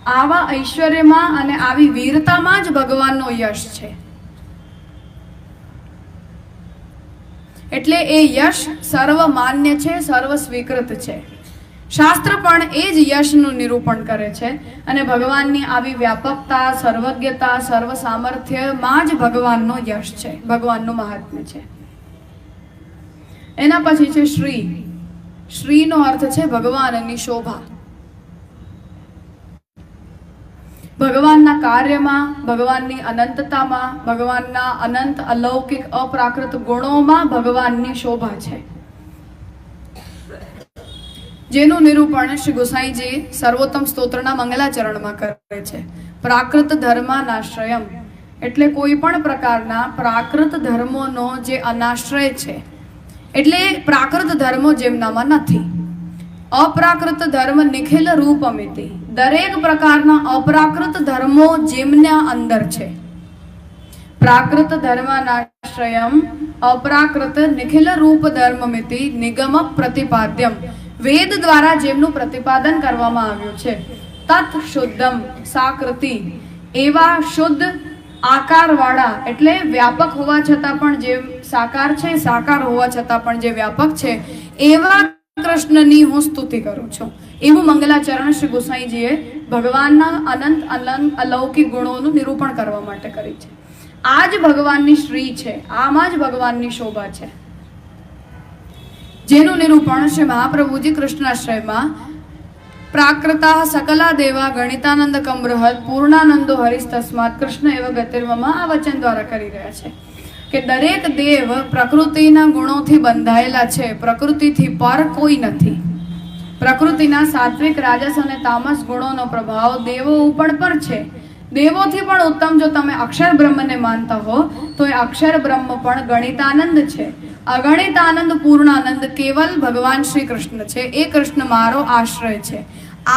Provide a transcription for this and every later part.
આવા ઐશ્વર્યમાં અને આવી વીરતામાં જ ભગવાનનો યશ છે. એટલે એ યશ સર્વ માન્ય છે, સર્વ સ્વીકૃત છે. શાસ્ત્ર પણ એ જ યશનું નિરૂપણ કરે છે અને ભગવાનની આવી વ્યાપકતા, સર્વજ્ઞતા, સર્વ સામર્થ્યમાં જ ભગવાનનો યશ છે, ભગવાનનું મહાત્મ્ય છે. એના પછી છે શ્રી. શ્રીનો અર્થ છે ભગવાનની શોભા. ભગવાનના કાર્યમાં, ભગવાનની અનંતતામાં, ભગવાનના અનંત અલૌકિક અપ્રાકૃત ગુણોમાં ભગવાનની શોભા છે, જેનું નિરૂપણ શ્રી ગોસાઈજી સર્વોત્તમ સ્તોત્રના મંગલાચરણમાં કરે છે. પ્રાકૃત ધર્માનાશ્રયમ એટલે કોઈ પણ પ્રકારના પ્રાકૃત ધર્મોનો જે અનાશ્રય છે, એટલે પ્રાકૃત ધર્મો જેમનામાં નથી. અપ્રાકૃત ધર્મ નિખિલ રૂપમિતિ, દરેક પ્રકારના અપ્રાકૃત ધર્મો જેમના અંદર છે. પ્રાકૃત ધર્માનાશ્રયમ અપ્રાકૃત નિખિલ રૂપ ધર્મમિતિ નિગમ પ્રતિપાદ્યમ, વેદ દ્વારા જેમનું પ્રતિપાદન કરવામાં આવ્યું છે. તત શુદ્ધમ સાકૃતિ, એવા શુદ્ધ આકારવાળા એટલે વ્યાપક હોવા છતાં પણ જે સાકાર છે, સાકાર હોવા છતાં પણ જે વ્યાપક છે, એવા કૃષ્ણની હું સ્તુતિ કરું છું. એવું મંગલાચરણ શ્રી ગોસાઈજીએ ભગવાનના અનંત અલૌકિક ગુણોનું નિરૂપણ કરવા માટે કરી છે. આ જ ભગવાનની શ્રી છે, આમાં જ ભગવાનની શોભા છે, જેનું નિરૂપણ શ્રી મહાપ્રભુજી કૃષ્ણાશ્રયમાં પ્રાકૃતા સકલા દેવા ગણિતાનંદ કમૃહત પૂર્ણાનંદો હરિસ્તસ્માત કૃષ્ણ એવ ગતિર્વમાં આ વચન દ્વારા કરી રહ્યા છે કે દરેક દેવ પ્રકૃતિના ગુણોથી બંધાયેલા છે, પ્રકૃતિથી પર કોઈ નથી. પ્રકૃતિના સાત્વિક, રાજસ અને તામસ ગુણોનો પ્રભાવ દેવો ઉપર પર છે. દેવોથી પણ ઉત્તમ જો તમે અક્ષર બ્રહ્મને માનતા હો તો એ અક્ષર બ્રહ્મ પણ ગણિતાનંદ છે. અગણિત આનંદ, પૂર્ણાનંદ કેવલ ભગવાન શ્રી કૃષ્ણ છે. એ કૃષ્ણ મારો આશ્રય છે.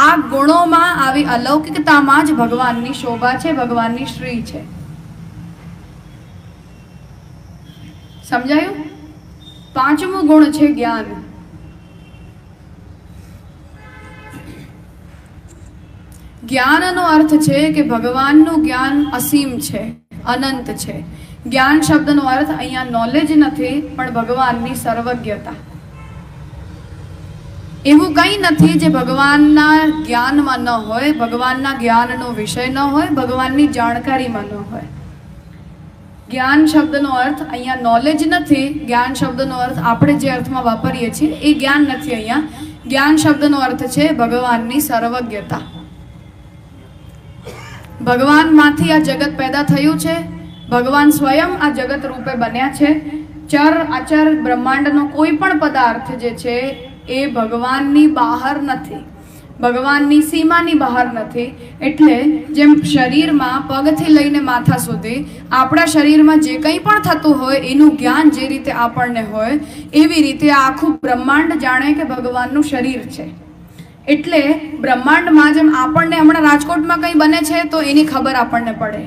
આ ગુણોમાં આવી અલૌકિકતામાં જ ભગવાનની શોભા છે, ભગવાનની શ્રી છે. સમજાયું? પાંચમો ગુણ છે જ્ઞાન. જ્ઞાનનો અર્થ છે કે ભગવાનનું જ્ઞાન અસીમ છે, અનંત છે. જ્ઞાન શબ્દનો અર્થ અહીંયા નોલેજ નથી, પણ ભગવાનની સર્વજ્ઞતા. એવું કંઈ નથી જે ભગવાનના જ્ઞાનમાં ન હોય, ભગવાનના જ્ઞાનનો વિષય ન હોય, ભગવાનની જાણકારીમાં ન હોય. જ્ઞાન શબ્દનો અર્થ અહીંયા નોલેજ નથી. જ્ઞાન શબ્દનો અર્થ આપણે જે અર્થમાં વાપરીએ છીએ એ જ્ઞાન નથી. અહીંયા જ્ઞાન શબ્દનો અર્થ છે ભગવાનની સર્વજ્ઞતા. ભગવાનમાંથી આ જગત પેદા થયું છે, ભગવાન સ્વયં આ જગત રૂપે બન્યા છે. ચર અચર બ્રહ્માંડનો કોઈ પણ પદાર્થ જે છે એ ભગવાનની બહાર નથી, ભગવાનની સીમાની બહાર નથી. એટલે જેમ શરીરમાં પગથી લઈને માથા સુધી આપણા શરીરમાં જે કંઈ પણ થતું હોય એનું જ્ઞાન જે રીતે આપણને હોય, એવી રીતે આખું બ્રહ્માંડ જાણે કે ભગવાનનું શરીર છે. એટલે બ્રહ્માંડમાં જેમ આપણને હમણાં રાજકોટમાં કંઈ બને છે તો એની ખબર આપણને પડે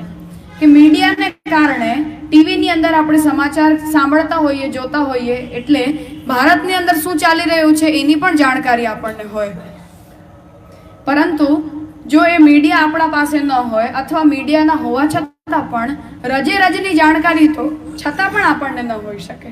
કે મીડિયાને કારણે ટીવીની અંદર આપણે સમાચાર સાંભળતા હોઈએ, જોતા હોઈએ, એટલે ભારતની અંદર શું ચાલી રહ્યું છે એની પણ જાણકારી આપણને હોય. પરંતુ જો એ મીડિયા આપણા પાસે ન હોય અથવા મીડિયાના હોવા છતાં પણ રજે રજની જાણકારી તો છતાં પણ આપણને ન હોઈ શકે.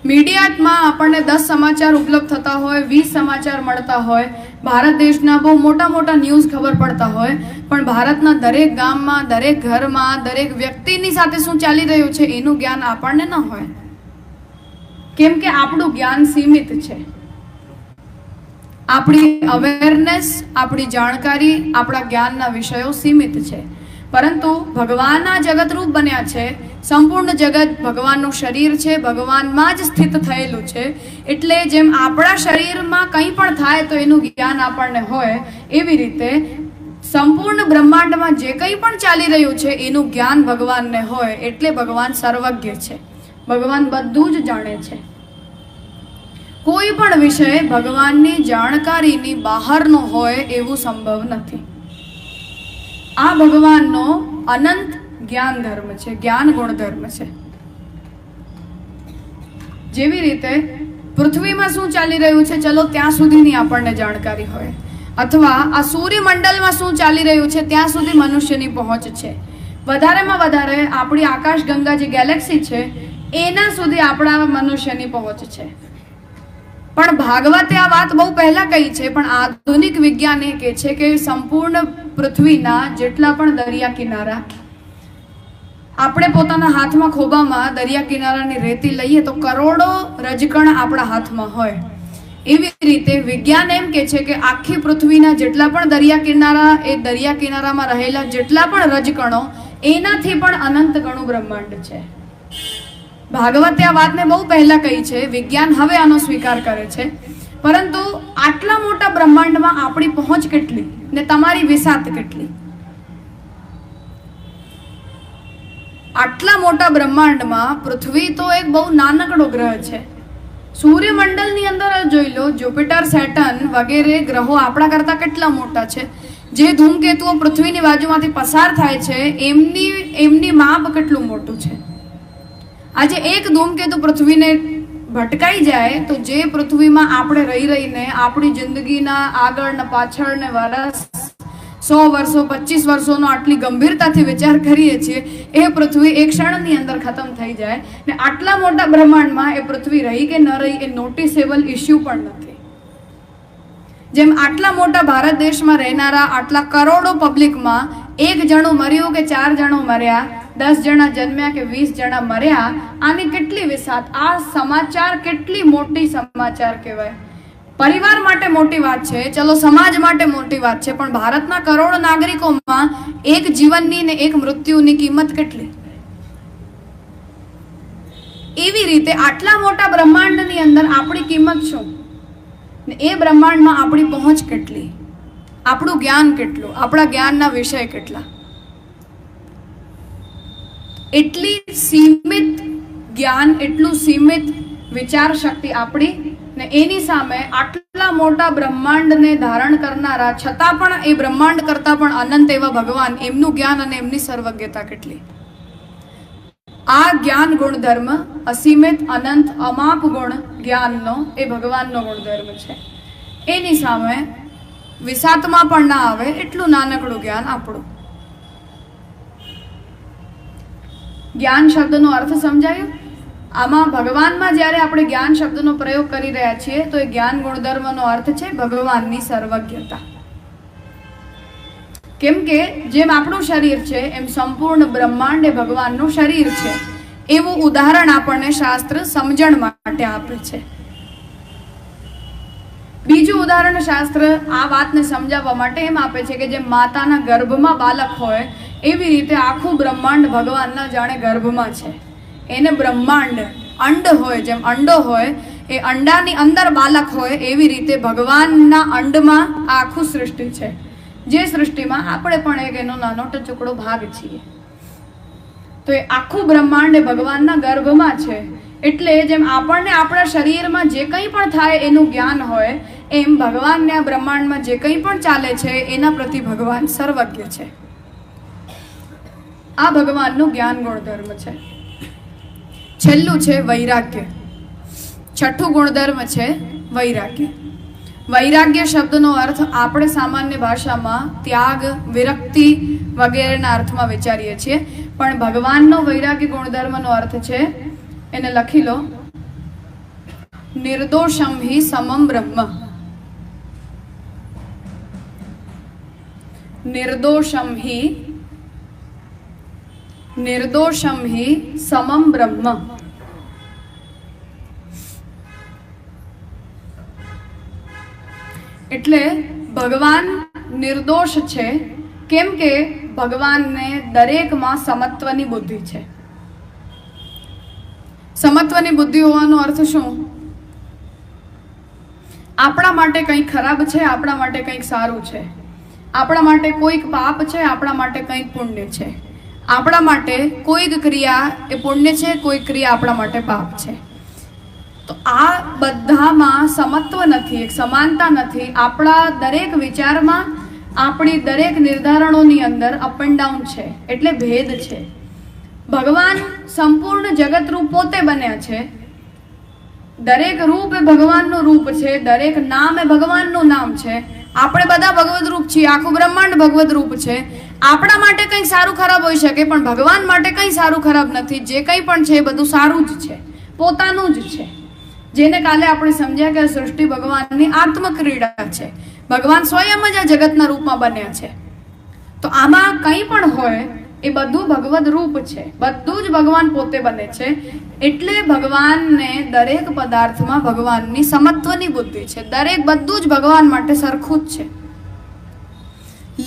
મીડિયામાં આપણને 10 સમાચાર ઉપલબ્ધ થતા હોય, 20 સમાચાર મળતા હોય, ભારત દેશના બહુ મોટા મોટા ન્યૂઝ ખબર પડતા હોય, પણ ભારતના દરેક ગામમાં, દરેક ઘરમાં, દરેક વ્યક્તિની સાથે શું ચાલી રહ્યું છે એનું જ્ઞાન આપણને ન હોય. કેમ કે આપણું જ્ઞાન સીમિત છે. આપણી અવેરનેસ, આપણી જાણકારી, આપણા જ્ઞાનના વિષયો સીમિત છે. પરંતુ ભગવાન આ જગતરૂપ બન્યા છે. સંપૂર્ણ જગત ભગવાનનું શરીર છે, ભગવાનમાં જ સ્થિત થયેલું છે. એટલે જેમ આપણા શરીરમાં કંઈ પણ થાય તો એનું જ્ઞાન આપણને હોય, એવી રીતે સંપૂર્ણ બ્રહ્માંડમાં જે કંઈ પણ ચાલી રહ્યું છે એનું જ્ઞાન ભગવાનને હોય. એટલે ભગવાન સર્વજ્ઞ છે, ભગવાન બધું જ જાણે છે. કોઈ પણ વિષય ભગવાનની જાણકારીની બહારનો હોય એવું સંભવ નથી. આ ભગવાનનો અનંત જ્ઞાન ધર્મ છે, જ્ઞાન ગુણ ધર્મ છે. જેવી રીતે પૃથ્વીમાં શું ચાલી રહ્યું છે ચલો ત્યાં સુધીની આપણને જાણકારી હોય, अथवा आ सूर्यमंडल में शुं चाली रह्युं छे त्यां सुधी मनुष्यनी पहोंच छे। वधारेमां वधारे आपणी आकाशगंगा जे गैलेक्सी छे एना सुधी आपणा मनुष्यनी पहोंच छे। पण भागवते आ वात बहु पहेला कही छे, पण आधुनिक विज्ञान ए कहे छे के संपूर्ण पृथ्वीना जेटला पण दरिया किनारा આપણે પોતાના હાથમાં ખોબામાં દરિયા કિનારાની રેતી લઈએ તો કરોડો રજકણ આપણા હાથમાં હોય। એવી રીતે વિજ્ઞાન એમ કે છે કે આખી પૃથ્વીના જેટલા પણ દરિયા કિનારામાં રહેલા જેટલા પણ રજકણો એનાથી પણ અનંત ગણું બ્રહ્માંડ છે। ભાગવતે આ વાતને બહુ પહેલા કહી છે, વિજ્ઞાન હવે આનો સ્વીકાર કરે છે, પરંતુ આટલા મોટા બ્રહ્માંડમાં આપણી પહોંચ કેટલી ને તમારી વિસાત કેટલી? आटला मोटा ब्रह्मांड में पृथ्वी तो एक बहु नानकड़ो ग्रह है। सूर्यमंडल नी अंदर जोई लो जुपिटर सेटर्न वगैरह ग्रहों आपणा करता केटला मोटा छे। जे धूमकेतुओ पृथ्वीनी बाजुमांथी पसार थाय छे एमनी माप केटलुं मोटुं छे। आज एक धूमकेतु पृथ्वीने भटकाई जाए तो जे पृथ्वी में आपणे रही रहीने आपणी जिंदगीना आगळ ने पाछळ ने वर्ष 100 वर्षों 25 वर्षों आटली गंभीरताथी विचार करीए छीए ए पृथ्वी एक क्षणनी अंदर खत्म थई जाए ने आटला मोटा ब्रह्मांड में ए पृथ्वी रही के न रही ए नोटिसेबल इश्यू पण नथी। जेम आटला मोटा भारत देश में रहनारा आटला करोड़ों पब्लिक में एक जणो मर्यो के 4 जणो मर्या, 10 जणा जन्म्या के 20 जणा मर्या, आनी केटली विसात! आ समाचार केटली मोटी समाचार कहेवाय। परिवार माटे मोटी बात छे, चलो समाज माटे मोटी बात छे, पण भारतना करोड़ों नागरिकों में एक जीवननी ने एक मृत्युनी किंमत केटली? एवी रीते आटला मोटा ब्रह्मांडनी अंदर आपणी किंमत शुं ने ए ब्रह्मांड में आपणी पहोंच केटली, आपणुं ज्ञान केटलुं, आपणा ज्ञानना विषय केटला? एटली सीमित ज्ञान, एटलुं सीमित विचार शक्ति आपणी ने एनी सामे आटला मोटा ब्रह्मांड ने धारण करनारा छतां पण ए ब्रह्मांड करता पण अनंत एवा भगवान एमनुं ज्ञान अने एमनी सर्वज्ञता केटली? आ ज्ञान गुणधर्म असीमित अनंत अमाप गुण ज्ञाननो ए भगवाननो गुणधर्म छे। एनी सामे विसातमां पण ना आवे एटलुं नानकड़ुं ज्ञान आपणुं। ज्ञान शब्दनो अर्थ समजायो? आमा भगवान में ज्यारे आपणे ज्ञान शब्दनो प्रयोग करी रह्या छीए तो ए ज्ञान गुणधर्मनो अर्थ छे भगवाननी सर्वज्ञता। केम के जेम आपणुं शरीर छे एम संपूर्ण ब्रह्मांड ए भगवाननुं शरीर छे एवुं उदाहरण आपणे शास्त्र समजण माटे आपे छे। बीजुं उदाहरण शास्त्र आ वातने समजाववा माटे एम आपे छे के जेम माताना गर्भमां बालक होय एवी रीते आखुं ब्रह्मांड भगवानना जाणे गर्भमां छे। एने ब्रह्मांड अंड होय, जेम अंडो होय ए अंडानी अंदर बालक होय एवी रीते भगवानना अंडमां आखुं सृष्टि छे, जे सृष्टिमां आपणे पण एक एनो नानो टुकड़ो भाग छीए। तो ए आखुं ब्रह्मांड ए भगवानना गर्भमां छे एटले जेम आपणने आपणा शरीरमां जे कंई पण थाय एनुं ज्ञान होय एम भगवानने आ ब्रह्मांडमां जे कंई पण चाले छे एना प्रति भगवान सर्वज्ञ छे। आ भगवाननुं ज्ञान गुणधर्म छे। छेल्लुं छे वैराग्य। छठ्ठुं गुणधर्म छे वैराग्य। वैराग्य शब्दनो अर्थ आपणे सामान्य भाषामां त्याग, विरक्ति वगैरेना अर्थमां विचारीए छीए, पण भगवाननो वैराग्य गुणधर्मनो अर्थ छे, एने लखी लो, निर्दोषम हि समम ब्रह्म। निर्दोषम हि समम ब्रह्म। एटले भगवान निर्दोष छे केम के भगवान ने दरेक मां समत्वनी बुद्धि छे। समत्वनी बुद्धि होवानो अर्थ शुं? आपणा माटे कंईक खराब छे, आपणा माटे कंईक सारूं छे, आपणा माटे कोईक पाप छे, आपणा माटे कंईक पुण्य छे, आपणा माटे कोईक क्रिया ए पुण्य छे, कोई क्रिया आपणा माटे पाप छे। तो आ बधामां समत्व नथी, एक समानता नथी। आपणा दरेक विचारमां, आपणी दरेक निर्धारणोनी अंदर अप एंड डाउन छे, एटले भेद छे। भगवान संपूर्ण जगत रूप पोते बन्या छे। दरेक रूप ए भगवाननुं रूप छे, दरेक नाम ए भगवाननुं नाम छे, આપણે બધા ભગવદ રૂપ છીએ, આખું બ્રહ્માંડ ભગવદ રૂપ છે. આપણા માટે કંઈ સારું ખરાબ હોઈ શકે, પણ ભગવાન માટે કંઈ સારું ખરાબ નથી. જે કંઈ પણ છે એ બધું સારું જ છે, પોતાનું જ છે. જેને કાલે આપણે સમજ્યા કે સૃષ્ટિ ભગવાનની આત્મક્રીડા છે. ભગવાન સ્વયં જ આ જગતના રૂપમાં બન્યા છે. તો આમાં કંઈ પણ હોય એ બધું ભગવદ રૂપ છે, બધું જ ભગવાન પોતે બને છે. એટલે ભગવાનને દરેક પદાર્થમાં ભગવાનની સમત્વની બુદ્ધિ છે. દરેક બધું જ ભગવાન માટે સરખું જ છે.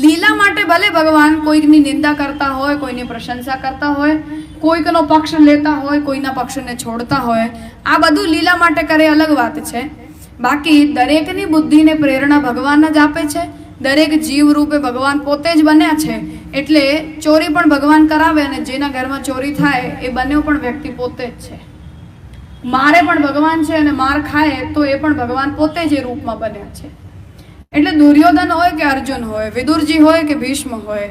લીલા માટે ભલે ભગવાન કોઈકની નિંદા કરતા હોય, કોઈની પ્રશંસા કરતા હોય, કોઈકનો પક્ષ લેતા હોય, કોઈના પક્ષને છોડતા હોય, આ બધું લીલા માટે કરે અલગ વાત છે. બાકી દરેકની બુદ્ધિને પ્રેરણા ભગવાન જ આપે છે. દરેક જીવ રૂપે ભગવાન પોતે જ બન્યા છે. એટલે ચોરી પણ ભગવાન કરાવે, અને જેના ઘરમાં ચોરી થાય એ બંને પણ વ્યક્તિ પોતે જ છે. મારે પણ ભગવાન છે, અને માર ખાય તો એ પણ ભગવાન પોતે જ એ રૂપમાં બન્યા છે. એટલે દુર્યોધન હોય કે અર્જુન હોય, વિદુરજી હોય કે ભીષ્મ હોય,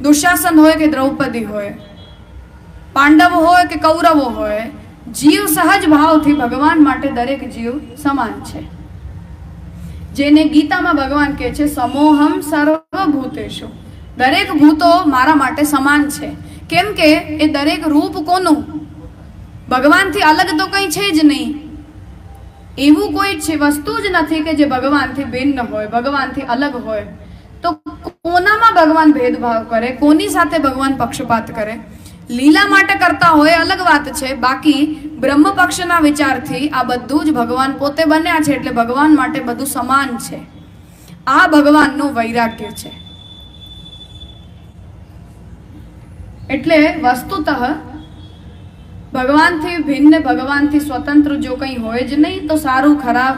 દુશાસન હોય કે દ્રૌપદી હોય, પાંડવો હોય કે કૌરવો હોય, જીવ સહજ ભાવથી ભગવાન માટે દરેક જીવ સમાન છે. જેને ગીતામાં ભગવાન કહે છે સમોહમ સર્વભૂતેષુ, દરેક ભૂતો મારા માટે સમાન છે. કેમ કે એ દરેક રૂપ કોનું? ભગવાનથી અલગ તો કંઈ છે જ નહીં. એવું કોઈ વસ્તુ જ નથી કે જે ભગવાનથી ભિન્ન હોય, ભગવાનથી અલગ હોય. તો કોનામાં ભગવાન ભેદભાવ કરે, કોની સાથે ભગવાન પક્ષપાત કરે? લીલા માટે કરતા હોય અલગ વાત છે. બાકી બ્રહ્મ પક્ષના વિચારથી આ બધું જ ભગવાન પોતે બન્યા છે. એટલે ભગવાન માટે બધું સમાન છે. આ ભગવાનનું વૈરાગ્ય છે. એટલે વસ્તુતઃ ભગવાનથી ભિન્ન, ભગવાનથી સ્વતંત્ર જો કંઈ હોય જ નહીં, તો સારું ખરાબ,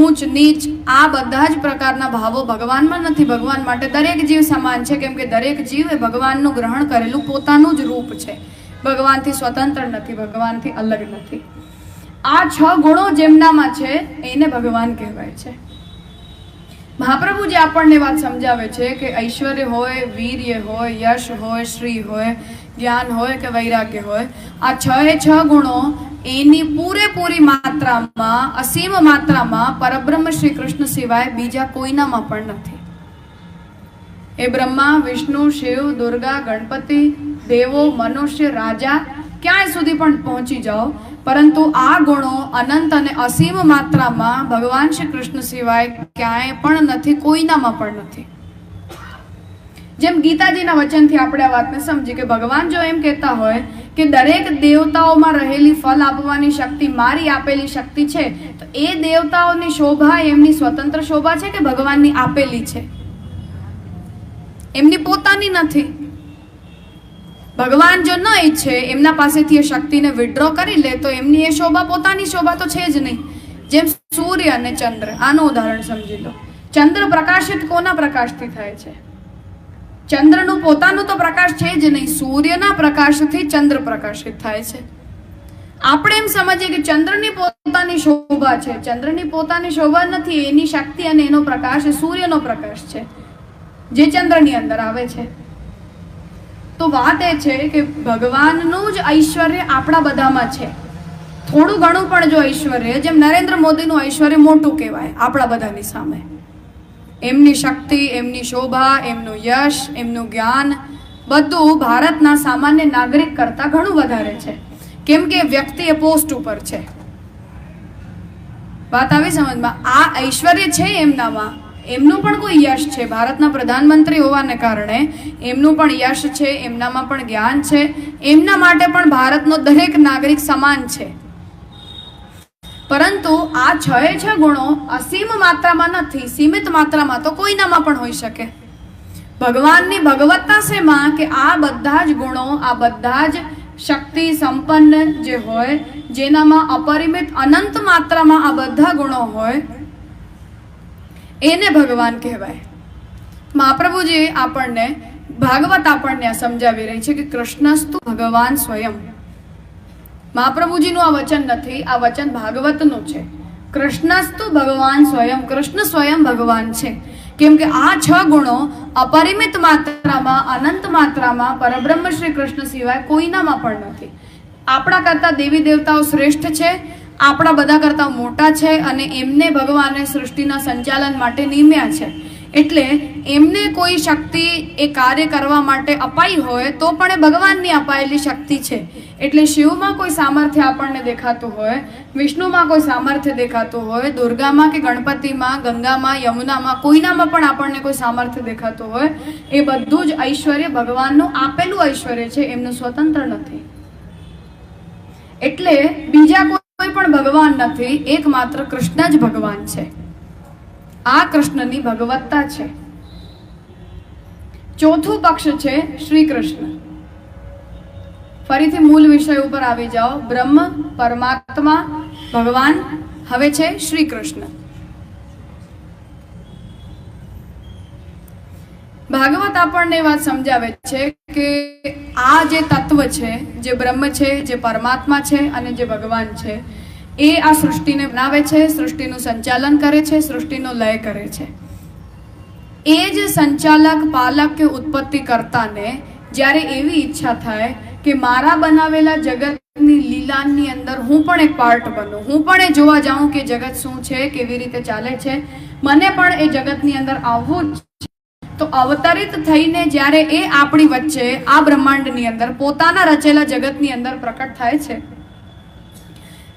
ઊંચ નીચ આ બધા જ પ્રકારના ભાવો ભગવાનમાં નથી. ભગવાન માટે દરેક જીવ સમાન છે. કેમ કે દરેક જીવ એ ભગવાનનું ગ્રહણ કરેલું પોતાનું જ રૂપ છે. ભગવાનથી સ્વતંત્ર નથી, ભગવાનથી અલગ નથી. આ 6 ગુણો જેમનામાં છે એને ભગવાન કહેવાય છે. મહાપ્રભુજી આપણને વાત સમજાવે છે કે ઐશ્વર્ય હોય, વીર્ય હોય, યશ હોય, શ્રી હોય, જ્ઞાન હોય કે વૈરાગ્ય હોય, આ 6 ગુણો એની પૂરેપૂરી માત્રામાં, અસીમ માત્રામાં પરબ્રહ્મ શ્રી કૃષ્ણ સિવાય બીજા કોઈનામાં પણ નથી. એ બ્રહ્મા, વિષ્ણુ, શિવ, દુર્ગા, ગણપતિ, દેવો, મનુષ્ય, રાજા ક્યાંય સુધી પણ પહોંચી જાઓ, પરંતુ આ ગુણો અનંત અને અસીમ માત્રામાં ભગવાન શ્રી કૃષ્ણ સિવાય ક્યાંય પણ નથી, કોઈનામાં પણ નથી. જેમ ગીતાજીના વચનથી આપણે આ વાતને સમજી કે ભગવાન જો એમ કહેતા હોય કે દરેક દેવતાઓમાં રહેલી ફલ આપવાની શક્તિ મારી આપેલી શક્તિ છે, તો એ દેવતાઓની શોભા એમની સ્વતંત્ર શોભા છે કે ભગવાનની આપેલી છે? એમની પોતાની નથી. ભગવાન જો ન ઈચ્છે એમના પાસેથી એ શક્તિને વિડ્રો કરી લે તો એમની એ શોભા પોતાની શોભા તો છે જ નહીં. જેમ સૂર્ય અને ચંદ્ર, આનું ઉદાહરણ સમજી લો. ચંદ્ર પ્રકાશિત કોના પ્રકાશથી થાય છે? ચંદ્રનું પોતાનું તો પ્રકાશ છે જ નહીં. સૂર્યના પ્રકાશથી ચંદ્ર પ્રકાશિત થાય છે. આપણે એમ સમજીએ કે ચંદ્રની પોતાની શોભા છે. ચંદ્રની પોતાની શોભા નથી. એની શક્તિ અને એનો પ્રકાશ એ સૂર્યનો પ્રકાશ છે, જે ચંદ્રની અંદર આવે છે. તો વાત એ છે કે ભગવાનનું જ ઐશ્વર્ય આપણા બધામાં છે. થોડું ઘણું પણ જો ઐશ્વર્ય, જેમ નરેન્દ્ર મોદીનું ઐશ્વર્ય મોટું કહેવાય આપણા બધાની સામે. એમની શક્તિ, એમની શોભા, એમનું યશ, એમનું જ્ઞાન બધું ભારતના સામાન્ય નાગરિક કરતાં ઘણું વધારે છે. કેમ કે વ્યક્તિ એ પોસ્ટ ઉપર છે. વાત આવી સમજમાં? આ ઐશ્વર્ય છે એમનામાં, એમનું પણ કોઈ યશ છે. ભારતના પ્રધાનમંત્રી હોવાને કારણે એમનું પણ યશ છે, એમનામાં પણ જ્ઞાન છે. એમના માટે પણ ભારતનો દરેક નાગરિક સમાન છે. પરંતુ આ 6 ગુણો અસીમ માત્રામાં નથી, સીમિત માત્રામાં તો કોઈનામાં પણ હોઈ શકે. ભગવાનની ભગવત્તા શેમાં કે આ બધા જ ગુણો, આ બધા જ શક્તિ સંપન્ન જે હોય, જેનામાં અપરિમિત અનંત માત્રામાં આ બધા ગુણો હોય, એને ભગવાન કહેવાય. મહાપ્રભુજી આપણને ભાગવત આપણને સમજાવી રહી છે કે કૃષ્ણસ્તુ ભગવાન સ્વયં. મહાપ્રભુજીનું આ વચન નથી, આ વચન ભાગવતનું છે. કૃષ્ણસ્તુ ભગવાન સ્વયં, કૃષ્ણ સ્વયં ભગવાન છે. કેમ કે આ 6 ગુણો અપરિમિત માત્રામાં, અનંત માત્રામાં પરબ્રહ્મ શ્રી કૃષ્ણ સિવાય કોઈનામાં પણ નથી. આપણા કરતા દેવી દેવતાઓ શ્રેષ્ઠ છે, આપણા બધા કરતા મોટા છે અને એમને ભગવાને સૃષ્ટિના સંચાલન માટે નિમ્યા છે. એટલે એમને કોઈ શક્તિ એ કાર્ય કરવા માટે અપાઈ હોય તો પણ એ ભગવાનની અપાયેલી શક્તિ છે. એટલે શિવમાં કોઈ સામર્થ્ય આપણને દેખાતું હોય, વિષ્ણુમાં કોઈ સામર્થ્ય દેખાતું હોય, દુર્ગામાં કે ગણપતિમાં, ગંગામાં, યમુનામાં, કોઈનામાં પણ આપણને કોઈ સામર્થ્ય દેખાતું હોય, એ બધું જ ઐશ્વર્ય ભગવાનનું આપેલું ઐશ્વર્ય છે, એમનું સ્વતંત્ર નથી. એટલે બીજા કોઈ પણ ભગવાન નથી, એકમાત્ર કૃષ્ણ જ ભગવાન છે. આ કૃષ્ણની ભગવત્તા છે. ચોથું પક્ષ છે શ્રી કૃષ્ણ. ફરીથી મૂળ વિષય ઉપર આવી જાઓ. બ્રહ્મ, પરમાત્મા, ભગવાન, હવે છે શ્રી કૃષ્ણ. ભાગવત આપણને વાત સમજાવે છે કે આ જે તત્વ છે, જે બ્રહ્મ છે, જે પરમાત્મા છે અને જે ભગવાન છે, એ આ સૃષ્ટિને બનાવે છે, સૃષ્ટિનું સંચાલન કરે છે, સૃષ્ટિનો લય કરે છે. એ જ સંચાલક, પાલક કે ઉત્પત્તિ કરતાને જ્યારે એવી ઈચ્છા થાય કે મારા બનાવેલા જગતની લીલાની અંદર હું પણ એક પાર્ટ બનું, હું પણ એ જોવા જાઉં કે જગત શું છે, કેવી રીતે ચાલે છે, મને પણ એ જગતની અંદર આવવું જ છે, તો અવતરિત થઈને જ્યારે એ આપણી વચ્ચે આ બ્રહ્માંડની અંદર પોતાના રચેલા જગતની અંદર પ્રકટ થાય છે,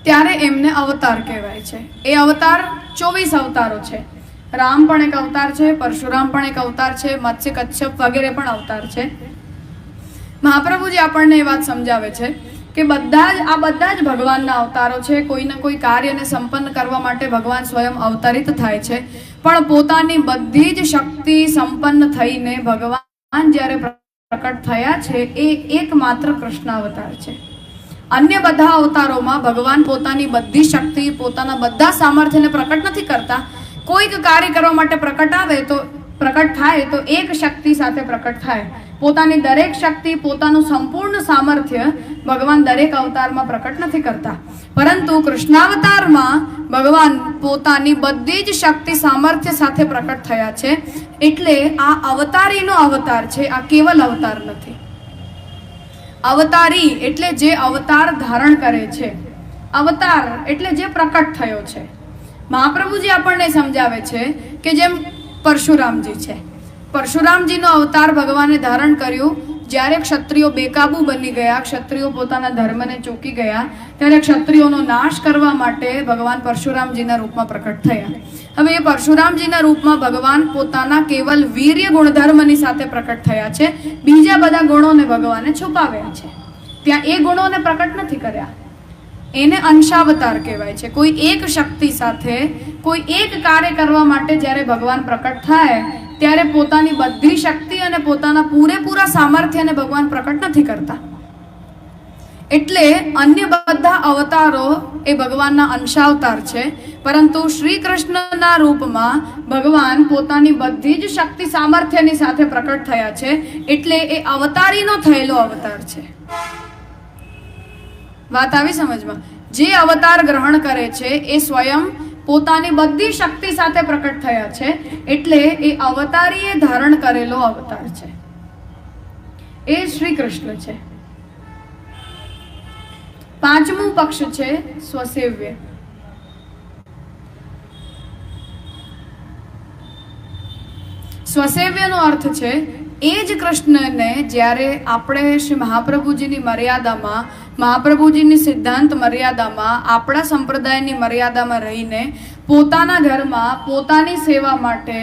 ત્યારે એમને અવતાર કહેવાય છે. એ અવતાર 24 અવતારો છે. રામ પણ એક અવતાર છે, પરશુરામ પણ એક અવતાર છે, મત્સ્ય, કચ્છપ વગેરે પણ અવતાર છે. મહાપ્રભુજી આપણને એ વાત સમજાવે છે કે બધા જ ભગવાનના અવતારો છે. કોઈને કોઈ કાર્યને સંપન્ન કરવા માટે ભગવાન સ્વયં અવતરિત થાય છે, પણ પોતાની બધી જ શક્તિ સંપન્ન થઈને ભગવાન જ્યારે પ્રકટ થયા છે એ એકમાત્ર કૃષ્ણ અવતાર છે. અન્ય બધા અવતારોમાં ભગવાન પોતાની બધી શક્તિ, પોતાના બધા સામર્થ્યને પ્રકટ નથી કરતા. કોઈક કાર્ય કરવા માટે પ્રકટ થાય તો એક શક્તિ સાથે પ્રકટ થાય. પોતાની દરેક શક્તિ, પોતાનું સંપૂર્ણ સામર્થ્ય ભગવાન દરેક અવતારમાં પ્રકટ નથી કરતા, પરંતુ કૃષ્ણાવતારમાં ભગવાન પોતાની બધી જ શક્તિ, સામર્થ્ય સાથે પ્રકટ થયા છે. એટલે આ અવતારીનો અવતાર છે, આ કેવલ અવતાર નથી. અવતારી એટલે જે અવતાર ધારણ કરે છે, અવતાર એટલે જે પ્રકટ થયો છે. મહાપ્રભુજી આપણને સમજાવે છે કે જેમ પરશુરામજી છે, પરશુરામજીનો અવતાર ભગવાને ધારણ કર્યું જ્યારે ક્ષત્રિયો બેકાબુ બની ગયા, ક્ષત્રિયો પોતાના ધર્મને ચૂકી ગયા, ત્યારે ક્ષત્રિયોનો નાશ કરવા માટે ભગવાન પરશુરામજીના રૂપમાં પ્રકટ થયા. હવે એ પરશુરામજીના રૂપમાં ભગવાન પોતાના કેવલ વીર્ય ગુણધર્મની સાથે પ્રકટ થયા છે. બીજા બધા ગુણોને ભગવાને છુપાવ્યા છે, ત્યાં એ ગુણોને પ્રકટ નથી કર્યા. એને અંશાવતાર કહેવાય છે. કોઈ એક શક્તિ સાથે કોઈ એક કાર્ય કરવા માટે જ્યારે ભગવાન પ્રકટ થાય ત્યારે પોતાની બધી શક્તિ અને પોતાના પૂરેપૂરા સામર્થ્યને ભગવાન પ્રકટ નથી કરતા. એટલે અન્ય બધા અવતારો એ ભગવાનના અંશાવતાર છે, પરંતુ શ્રી કૃષ્ણના રૂપમાં ભગવાન પોતાની બધી જ શક્તિ, સામર્થ્યની સાથે પ્રકટ થયા છે. એટલે એ અવતારીનો થયેલો અવતાર છે. વાત આવી સમજમાં? જે અવતાર ગ્રહણ કરે છે એ સ્વયં પોતાની બધી શક્તિ સાથે પ્રકટ થયા છે, એટલે એ અવતારીએ ધારણ કરેલો અવતાર છે. એ શ્રી કૃષ્ણ છે. પાંચમું પક્ષ છે સ્વસેવ્ય. સ્વસેવ્યનો અર્થ છે એ જ કૃષ્ણને જ્યારે આપણે શ્રી મહાપ્રભુજીની મર્યાદામાં, મહાપ્રભુજીની સિદ્ધાંત મર્યાદામાં, આપણા સંપ્રદાયની મર્યાદામાં રહીને પોતાના ઘરમાં પોતાની સેવા માટે,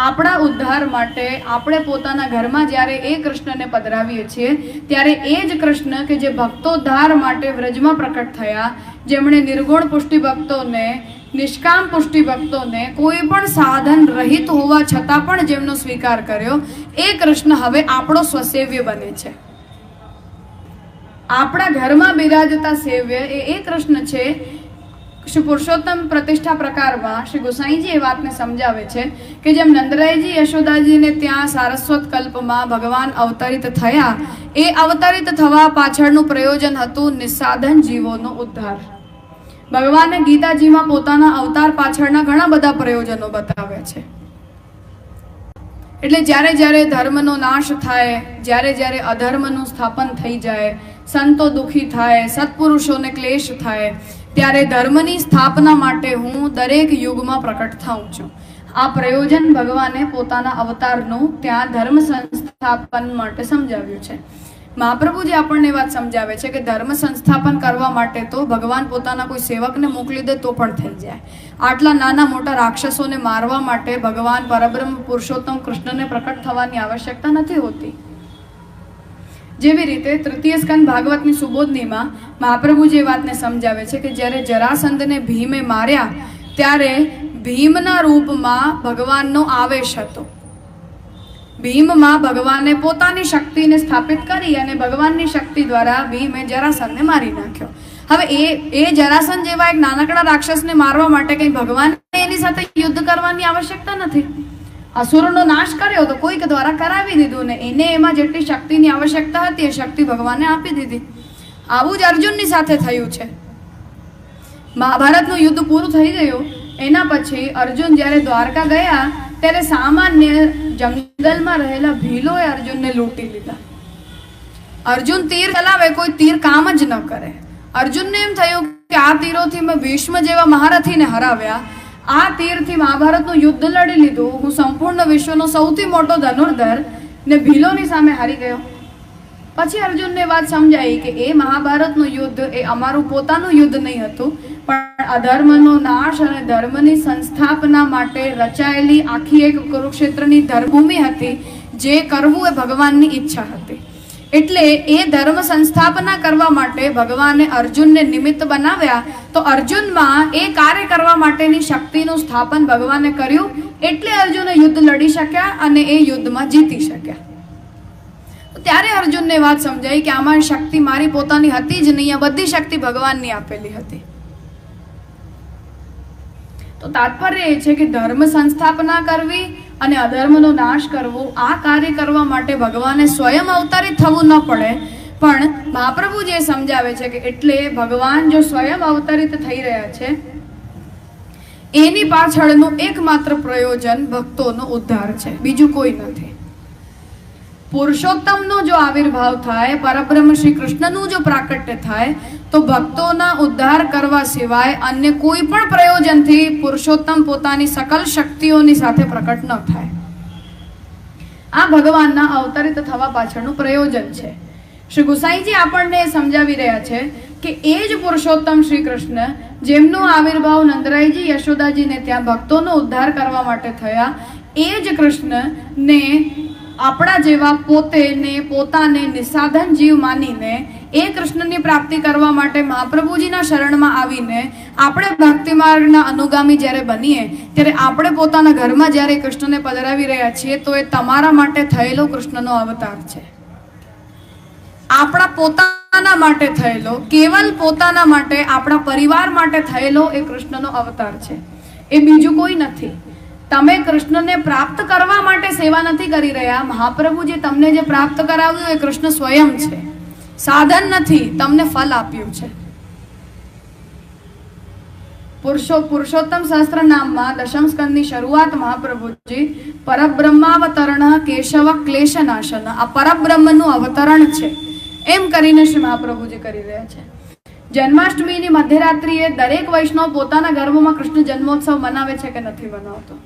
આપણા ઉદ્ધાર માટે આપણે પોતાના ઘરમાં જ્યારે એ કૃષ્ણને પધરાવીએ છીએ, ત્યારે એ જ કૃષ્ણ કે જે ભક્તોદ્ધાર માટે વ્રજમાં પ્રકટ થયા, જેમણે નિર્ગુણ પુષ્ટિ ભક્તોને, નિષ્કામ પુષ્ટિ ભક્તોને કોઈ પણ સાધન રહિત હોવા છતાં પણ જેમનો સ્વીકાર કર્યો, એ કૃષ્ણ હવે આપણો સ્વસેવ્ય બને છે. આપણા ઘરમાં બિરાજતા સેવ્ય એ કૃષ્ણ છે. શ્રી પુરુષોત્તમ પ્રતિષ્ઠા પ્રકારમાં શ્રી ગોસાઈજી એ વાતને સમજાવે છે કે જેમ નંદરાયજી યશોદાજીને ત્યાં સારસ્વત કલ્પમાં ભગવાન અવતરિત થયા, એ અવતરિત થવા પાછળનું પ્રયોજન હતું નિસ્સાધન જીવોનો ઉદ્ધાર. ભગવાને ગીતાજીમાં પોતાના અવતાર પાછળના ઘણા બધા પ્રયોજનો બતાવ્યા છે. એટલે જ્યારે જ્યારે ધર્મનો નાશ થાય, જ્યારે જ્યારે અધર્મનું સ્થાપન થઈ જાય, સંતો દુઃખી થાય, સત્પુરુષોને ક્લેશ થાય, ત્યારે ધર્મની સ્થાપના માટે હું દરેક યુગમાં પ્રકટ થાઉં છું. આ પ્રયોજન ભગવાને પોતાના અવતારનું ત્યાં ધર્મ સંસ્થાપન માટે સમજાવ્યું છે. મહાપ્રભુજી આપણને વાત સમજાવે છે કે ધર્મ સંસ્થાપન કરવા માટે તો ભગવાન પોતાના કોઈ સેવકને મોકલી દે તો પણ થઈ જાય. આટલા નાના મોટા રાક્ષસોને મારવા માટે ભગવાન પરબ્રહ્મ પુરુષોત્તમ કૃષ્ણને પ્રકટ થવાની આવશ્યકતા નથી હોતી. જેવી રીતે તૃતીય સ્કંદ ભાગવતની સુબોધનીમાં મહાપ્રભુજી એ વાતને સમજાવે છે કે જ્યારે જરાસંધને ભીમે માર્યા ત્યારે ભીમના રૂપમાં ભગવાનનો આવેશ હતો. ભીમમાં ભગવાને પોતાની શક્તિને સ્થાપિત કરી અને ભગવાનની શક્તિ દ્વારા ભીમે જરાસંધને મારી નાખ્યો. હવે એ જરાસંધ જેવા એક નાનકડા રાક્ષસને મારવા માટે કઈ ભગવાને એની સાથે યુદ્ધ કરવાની આવશ્યકતા નથી. અસુરનો નાશ કર્યો તો કોઈક દ્વારા કરાવી દીધું ને એને એમાં જેટલી શક્તિની આવશ્યકતા હતી એ શક્તિ ભગવાને આપી દીધી. આવું જ અર્જુનની સાથે થયું છે. મહાભારતનું યુદ્ધ પૂરું થઈ ગયું એના પછી અર્જુન જ્યારે દ્વારકા ગયા ત્યારે સામાન્ય જંગલમાં રહેલા ભીલોએ અર્જુનને લૂંટી લીધા. અર્જુન તીર ચલાવે, કોઈ તીર કામ જ ન કરે. અર્જુનને એમ થયું કે આ તીરોથી મેં ભીષ્મ જેવા મહારથીને હરાવ્યા, આ તીરથી મહાભારતનું યુદ્ધ લડી લીધું, હું સંપૂર્ણ વિશ્વનો સૌથી મોટો ધનુર્ધર ને ભીલોની સામે હારી ગયો. પછી અર્જુનને વાત સમજાઈ કે એ મહાભારતનું યુદ્ધ એ અમારું પોતાનું યુદ્ધ નહીં હતું, પણ અધર્મનો નાશ અને ધર્મની સંસ્થાપના માટે રચાયેલી આખી એક કુરુક્ષેત્રની ધર્મભૂમિ હતી, જે કરવું એ ભગવાનની ઈચ્છા હતી. એટલે એ ધર્મ સંસ્થાપના કરવા માટે ભગવાને અર્જુનને નિમિત્ત બનાવ્યા. તો અર્જુનમાં એ કાર્ય કરવા માટેની શક્તિનું સ્થાપન ભગવાને કર્યું, એટલે અર્જુને યુદ્ધ લડી શક્યા અને એ યુદ્ધમાં જીતી શક્યા. ત્યારે અર્જુનને વાત સમજાઈ કે આમાં શક્તિ મારી પોતાની હતી જ નહીં, આ બધી શક્તિ ભગવાનની આપેલી હતી. તો તાત્પર્ય એ છે કે ધર્મ સંસ્થાપના કરવી અને અધર્મનો નાશ કરવો, આ કાર્ય કરવા માટે ભગવાને સ્વયં અવતારિત થવું ન પડે, પણ મહાપ્રભુજી એ સમજાવે છે કે એટલે ભગવાન જો સ્વયં અવતરિત થઈ રહ્યા છે એની પાછળનું એકમાત્ર પ્રયોજન ભક્તોનો ઉદ્ધાર છે, બીજું કોઈ નથી. પુરુષોત્તમનો જો આવિર્ભાવ થાય, પરબ્રહ્મ શ્રી કૃષ્ણનું જો પ્રાકટ્ય થાય, તો ભક્તોના ઉદ્ધાર કરવા સિવાય અન્ય કોઈ પણ પ્રયોજનથી પુરુષોત્તમ પોતાની સકલ શક્તિઓની સાથે પ્રકટ ન થાય. આ ભગવાનના અવતરિત થવા પાછળનું પ્રયોજન છે. શ્રી ગુસાઈજી આપણને સમજાવી રહ્યા છે કે એ જ પુરુષોત્તમ શ્રી કૃષ્ણ જેમનો આવિર્ભાવ નંદરાયજી યશોદાજીને ત્યાં ભક્તોનો ઉદ્ધાર કરવા માટે થયા, એ જ કૃષ્ણને આપણા જેવા પોતાને નિસાધન જીવ માનીને એ કૃષ્ણની પ્રાપ્તિ કરવા માટે મહાપ્રભુજીના શરણમાં આવીને આપણે ભક્તિ માર્ગના અનુગામી જ્યારે બનીએ ત્યારે આપણે પોતાના ઘરમાં જ્યારે કૃષ્ણને પધરાવી રહ્યા છીએ તો એ તમારા માટે થયેલો કૃષ્ણનો અવતાર છે. આપણા પોતાના માટે થયેલો, કેવલ પોતાના માટે, આપણા પરિવાર માટે થયેલો એ કૃષ્ણનો અવતાર છે, એ બીજું કોઈ નથી. તમે કૃષ્ણને પ્રાપ્ત કરવા માટે સેવા નથી કરી રહ્યા. મહાપ્રભુજી તમને જે પ્રાપ્ત કરાવ્યું એ કૃષ્ણ સ્વયં છે, સાધન નથી, તમને ફલ આપ્યું છે. પુરુષોત્તમ સહસ્ત્ર નામમાં દશમ સ્કંદની શરૂઆત મહાપ્રભુજી પરબ્રહ્માવતરણ કેશવ ક્લેશનાશન, આ પરબ્રહ્મનું અવતરણ છે એમ કરીને શ્રી મહાપ્રભુજી કરી રહ્યા છે. જન્માષ્ટમીની મધ્યરાત્રિએ દરેક વૈષ્ણવ પોતાના ગર્ભમાં કૃષ્ણ જન્મોત્સવ મનાવે છે કે નથી મનાવતો?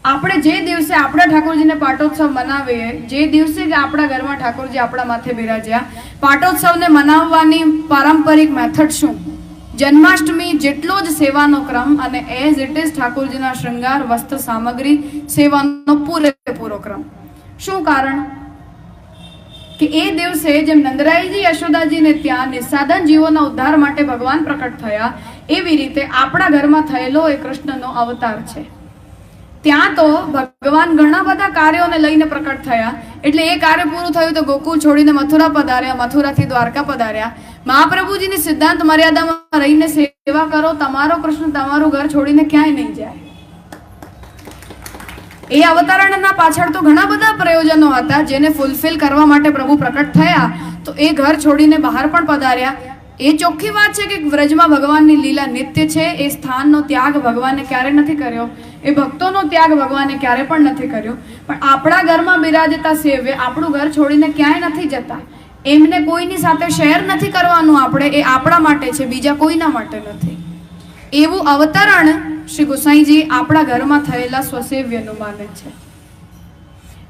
આપણે જે દિવસે આપણા ઠાકોરજીને પાટોત્સવ મનાવીએ, જે દિવસે કે આપણા ઘરમાં ઠાકોરજી આપણા માથે બિરાજ્યા, પાટોત્સવને મનાવવાની પારંપરિક મેથડ શું? જન્માષ્ટમી જેટલો જ સેવાનો ક્રમ અને એઝ ઇટ ઇઝ ઠાકોરજીના શૃંગાર, વસ્ત્ર, સામગ્રી, સેવાનો પૂરેપૂરો ક્રમ. શું કારણ? કે એ દિવસે જેમ નંદરાયજી યશોદાજીને ત્યાં નિસાધન જીવોના ઉદ્ધાર માટે ભગવાન પ્રકટ થયા, એવી રીતે આપણા ઘરમાં થયેલો એ કૃષ્ણનો અવતાર છે. ત્યાં તો ભગવાન ઘણા બધા કાર્યોને લઈને પ્રકટ થયા, એટલે એ કાર્ય પૂરું થયું તો ગોકુળ છોડીને મથુરા પધાર્યા, મથુરાથી દ્વારકા પધાર્યા. મહાપ્રભુજીની સિદ્ધાંત મર્યાદામાં રહીને સેવા કરો, તમારો કૃષ્ણ તમારું ઘર છોડીને ક્યાંય નહીં જાય. એ અવતરણના પાછળ તો ઘણા બધા પ્રયોજનો હતા જેને ફૂલફિલ કરવા માટે પ્રભુ પ્રકટ થયા, તો એ ઘર છોડીને બહાર પણ પધાર્યા. એ ચોખ્ખી વાત છે કે વ્રજમાં ભગવાનની લીલા નિત્ય છે. એ સ્થાનનો ત્યાગ ભગવાને ક્યારે નથી કર્યો, એ ભક્તોનો ત્યાગ ભગવાને ક્યારે પણ નથી કર્યો. પણ આપણા ઘરમાં બિરાજતા સેવ્ય આપણું ઘર છોડીને ક્યાંય નથી જતા. એમને કોઈની સાથે શેર નથી કરવાનું આપણે, એ આપણા માટે છે, બીજા કોઈના માટે નથી. એવું અવતરણ શ્રી ગોસાઈજી આપણા ઘરમાં થયેલા સ્વસેવ્યનું માને છે.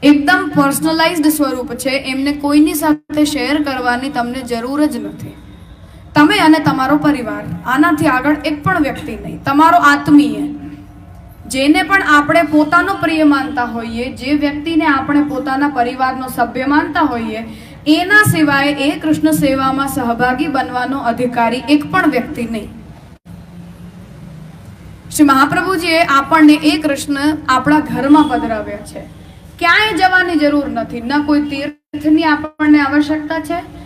એકદમ પર્સનલાઇઝ્ડ સ્વરૂપ છે, એમને કોઈની સાથે શેર કરવાની તમને જરૂર જ નથી. તમે અને તમારો પરિવાર, આનાથી આગળ એક પણ વ્યક્તિ નહીં. તમારો આત્મીય, જેને પણ આપણે પોતાનો પ્રિય માનતા હોઈએ, જે વ્યક્તિને આપણે પોતાના પરિવારનો સભ્ય માનતા હોઈએ, એના સિવાય એ કૃષ્ણ સેવામાં સહભાગી બનવાનો અધિકારી એક પણ વ્યક્તિ નહીં. શ્રી મહાપ્રભુજીએ આપણને એ કૃષ્ણ આપણા ઘરમાં પધરાવ્યા છે. ક્યાંય જવાની જરૂર નથી, ન કોઈ તીર્થની આપણને આવશ્યકતા છે,